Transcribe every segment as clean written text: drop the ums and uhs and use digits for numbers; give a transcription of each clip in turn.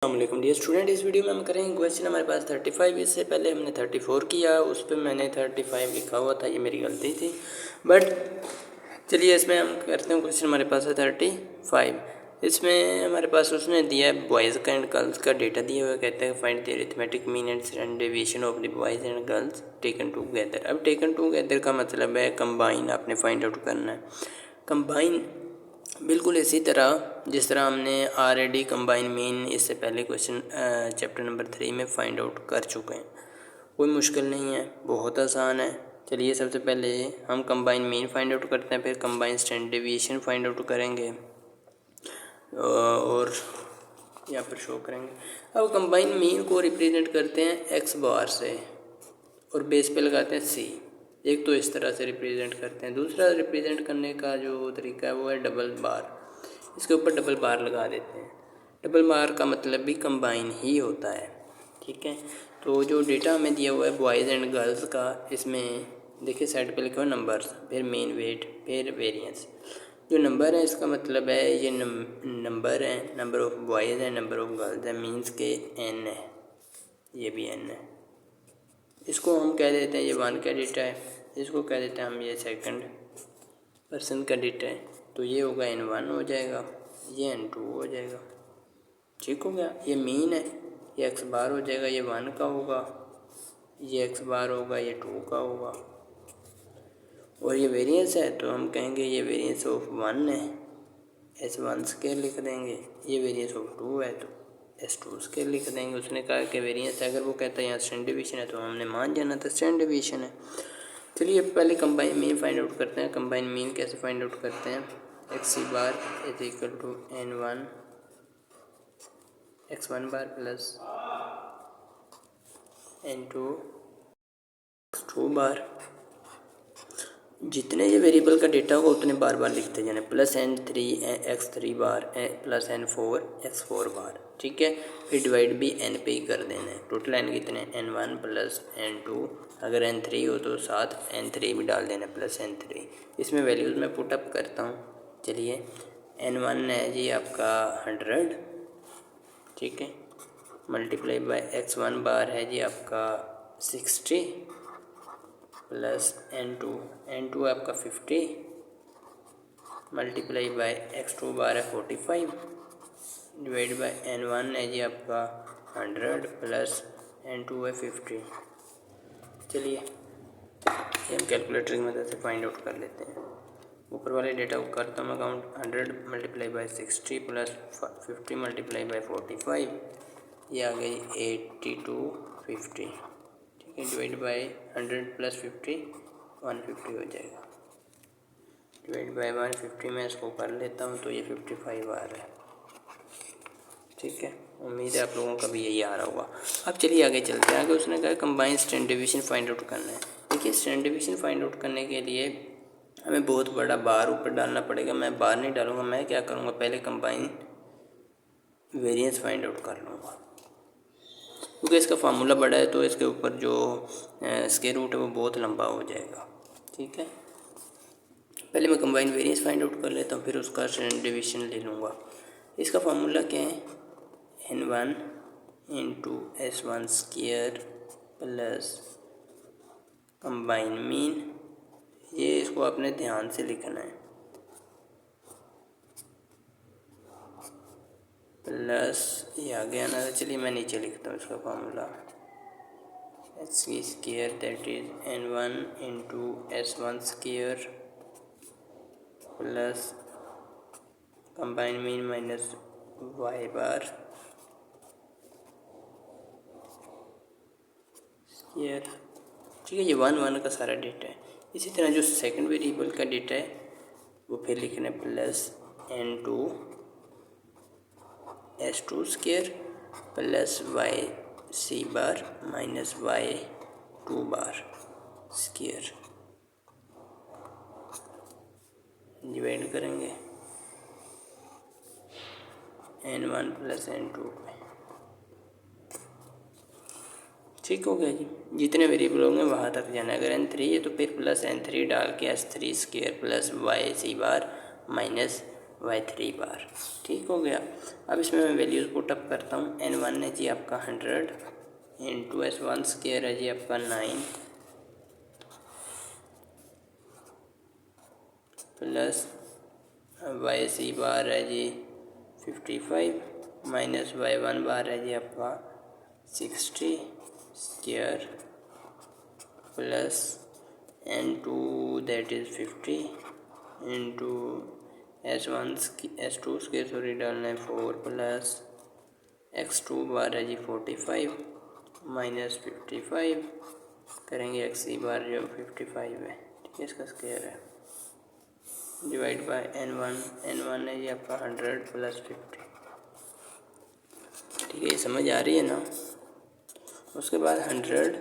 अस्सलामुअलैकुम dear student. इस video में हम करेंगे क्वेश्चन हमारे पास 35। इससे पहले हमने 34 किया, उस पर मैंने 35 लिखा हुआ था, ये मेरी गलती थी। बट चलिए इसमें हम करते हैं। क्वेश्चन हमारे पास है 35। इसमें हमारे पास उसने दिया है बॉयज़ का एंड गर्ल्स का डेटा दिया हुआ है। कहते हैं find the arithmetic mean and standard deviation of the boys and girls taken together. अब टेकन टुगेदर का मतलब है कंबाइन, आपने फाइंड आउट करना है। कंबाइन बिल्कुल इसी तरह जिस तरह हमने ऑलरेडी कंबाइन मीन इससे पहले क्वेश्चन चैप्टर नंबर 3 में फाइंड आउट कर चुके हैं। कोई मुश्किल नहीं है, बहुत आसान है। चलिए सबसे पहले हम कंबाइन मीन फाइंड आउट करते हैं, फिर combine standard deviation find out करेंगे और यहाँ पर शो करेंगे। अब कंबाइन मीन को रिप्रेजेंट करते हैं एक्स बार से और बेस पे लगाते हैं सी। एक तो इस तरह से रिप्रेजेंट करते हैं, दूसरा रिप्रेजेंट करने का जो तरीका है वो है डबल बार। इसके ऊपर डबल बार लगा देते हैं। डबल बार का मतलब भी कंबाइन ही होता है, ठीक है। तो जो डेटा हमें दिया हुआ है बॉयज़ एंड गर्ल्स का, इसमें देखिए साइड पे लिखा हुआ नंबर्स, फिर मेन वेट, फिर वेरिएंस। जो नंबर है इसका मतलब है ये नंबर है, नंबर ऑफ बॉयज़ है, नंबर ऑफ गर्ल्स है, मीन्स के n है, ये भी n है। इसको हम कह देते हैं ये 1 का डेटा है, इसको कह देते हैं हम ये सेकंड पर्सन का डेटा है। तो ये होगा n1 हो जाएगा, ये n2 हो जाएगा, ठीक हो गया। ये मीन है, ये एक्स बार हो जाएगा, ये 1 का होगा, ये एक्स बार होगा, ये 2 का होगा। और ये वेरिएंस है तो हम कहेंगे ये वेरिएंस ऑफ 1 है, S1 स्केयर लिख देंगे। ये वेरिएंस ऑफ 2 है तो S2 स्केयर लिख देंगे। उसने कहा कि वेरिएंस है, अगर वो कहता है यहाँ स्टैंडर्ड डेविएशन है तो हमने मान जाना था स्टैंडर्ड डेविएशन है। चलिए पहले कंबाइन मीन फाइंड आउट करते हैं। कंबाइन मीन कैसे फाइंड आउट करते हैं? X c bar is equal to N1 X1 bar plus N2 X2 bar. जितने ये वेरिएबल का डेटा होगा उतने बार बार लिखते जाने, प्लस N3 X3 बार प्लस N4 X4 बार, ठीक है। फिर डिवाइड भी N पे ही कर देना है। टोटल N कितने? N1 प्लस N2, अगर N3 हो तो साथ N3 भी डाल देना प्लस N3। इसमें वैल्यूज़ मैं पुट अप करता हूँ। चलिए N1 है जी आपका 100, ठीक है, मल्टीप्लाई बाय X1 बार है जी आपका 60 प्लस N2 आपका 50 मल्टीप्लाई बाय X2 बार है 45 डिवाइड बाय N1 है जी आपका 100 प्लस N2 है 50। चलिए ये हम कैलकुलेटर की मदद से फाइंड आउट कर लेते हैं। ऊपर वाले डेटा को करता हूँ account. 100 multiply by 60 plus 50 multiply by 45, ये आ गई 8250, ठीक है। डिवाइड बाय 100 प्लस 50 150 हो जाएगा। डिवाइड बाय 150 मैं इसको कर लेता हूँ तो ये 55 आ रहा है, ठीक है। उम्मीद है आप लोगों का भी यही आ रहा होगा। अब चलिए आगे चलते हैं। आगे उसने कहा combine standard deviation find out करना है। देखिए स्टैंडर्ड डेविएशन फाइंड आउट करने के लिए हमें बहुत बड़ा बार ऊपर डालना पड़ेगा। मैं बार नहीं डालूंगा, मैं क्या करूँगा, पहले कंबाइन वेरिएंस फाइंड आउट कर लूँगा, क्योंकि इसका फार्मूला बड़ा है तो इसके ऊपर जो स्क्वायर रूट है वो बहुत लंबा हो जाएगा, ठीक है। पहले मैं कंबाइन वेरिएंस फाइंड आउट कर लेता हूँ, फिर उसका स्टैंडर्ड डेविएशन ले लूँगा। इसका फार्मूला क्या है? N1 into S1 square plus combine mean. ये इसको आपने ध्यान से लिखना है, प्लस ये आ गया ना। चलिए मैं नीचे लिखता हूँ इसका formula. S square that is N1 into S1 square plus combine mean minus y bar square, ठीक है। ये 1 का सारा डेटा है। इसी तरह जो सेकंड वेरिएबल का डेटा है वो फिर लिखना है plus N2 S2 square plus y c बार minus y2 bar square. Divide करेंगे N1 प्लस N2 पे, ठीक हो गया जी। जितने वेरिएबल होंगे वहाँ तक जाना है। अगर N3 है तो फिर प्लस N3 डाल के S3 square plus y c बार माइनस y3 बार। ठीक हो गया। अब इसमें मैं वैल्यूज़ पुट अप करता हूँ। n1 है जी आपका 100 इंटू s1 स्क्वायर है जी आपका 9 प्लस y3 बार है जी 55 माइनस y1 बार है जी आपका 60 square plus n2 that is 50 into s2 square sorry डालना है 4 प्लस x2 बार है जी 45 माइनस 55 करेंगे x3 बार जो 55 है, ठीक है, इसका स्क्वायर है, डिवाइड बाय n1 है जी आपका 100 प्लस 50। ठीक है, ये समझ आ रही है ना। उसके बाद 100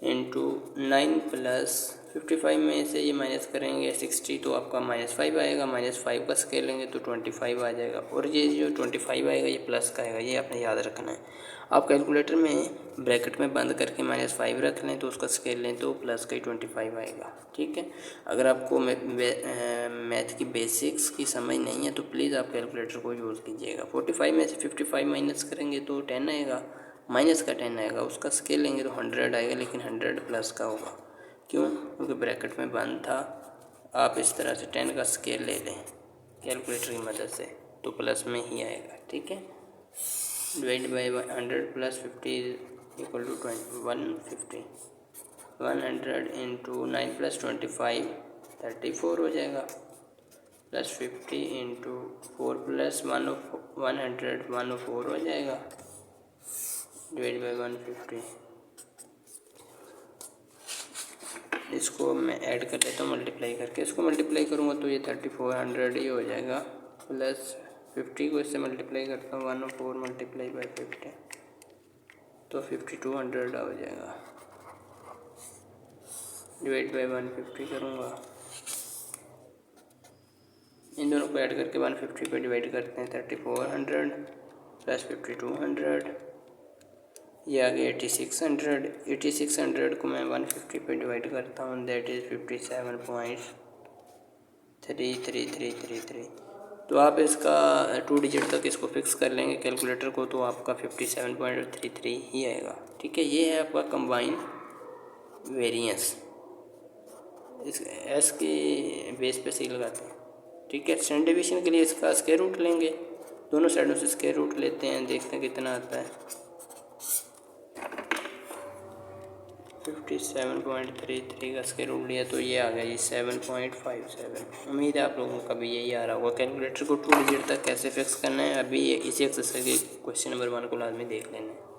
इंटू 9 प्लस 55 में से ये माइनस करेंगे 60 तो आपका -5 आएगा, -5 का स्केल लेंगे तो 25 आ जाएगा, और ये जो 25 आएगा ये प्लस का आएगा, ये आपने याद रखना है। आप कैलकुलेटर में ब्रैकेट में बंद करके -5 रख लें तो उसका स्केल लें तो प्लस का ही 25 आएगा। ठीक है, अगर आपको मैथ की बेसिक्स की समझ नहीं है तो प्लीज़ आप कैलकुलेटर को यूज़ कीजिएगा। 45 में से 55 माइनस करेंगे तो 10 आएगा, माइनस का 10 आएगा, उसका स्केल लेंगे तो 100 आएगा, लेकिन 100 प्लस का होगा। क्यों? क्योंकि ब्रैकेट में बंद था। आप इस तरह से 10 का स्केल ले लें कैलकुलेटर की मदद से तो प्लस में ही आएगा। ठीक है, divide by 100 plus 50 equal to 150। 100 into 9 plus 25 34 हो जाएगा, प्लस 50 इंटू 4 प्लस 100 104 हो जाएगा, डिवाइड बाई 150। इसको मैं ऐड कर लेता हूँ मल्टीप्लाई करके, इसको मल्टीप्लाई करूँगा तो ये 3400 ही हो जाएगा, प्लस 50 को इससे मल्टीप्लाई करता हूँ 104 मल्टीप्लाई बाई 50 तो 5200 हो जाएगा, डिवाइड बाई 150 करूँगा। इन दोनों को ऐड करके 150 पे डिवाइड करते हैं 3400 प्लस 5200, ये आ गया 8600 को मैं 150 पे डिवाइड करता हूँ, दैट इज़ 57.33333। तो आप इसका 2 डिजिट तक इसको फिक्स कर लेंगे कैलकुलेटर को तो आपका 57.33 ही आएगा। ठीक है, ये है आपका कंबाइन वेरिएंस, इस एस के बेस पे सी लगाते हैं। ठीक है, स्टैंडर्ड डेविएशन के लिए इसका स्क्वायर रूट लेंगे, दोनों साइडों से स्क्वायर रूट लेते हैं, देखते हैं कितना आता है। 57.33 का स्क्वायर रूट लिया तो ये आ गया जी 7.57। उम्मीद है आप लोगों का भी यही आ रहा होगा। कैलकुलेटर को 2 डिजिट तक कैसे फिक्स करना है अभी इसी एक्सरसाइज के क्वेश्चन नंबर 1 को लाजमी देख लेना है।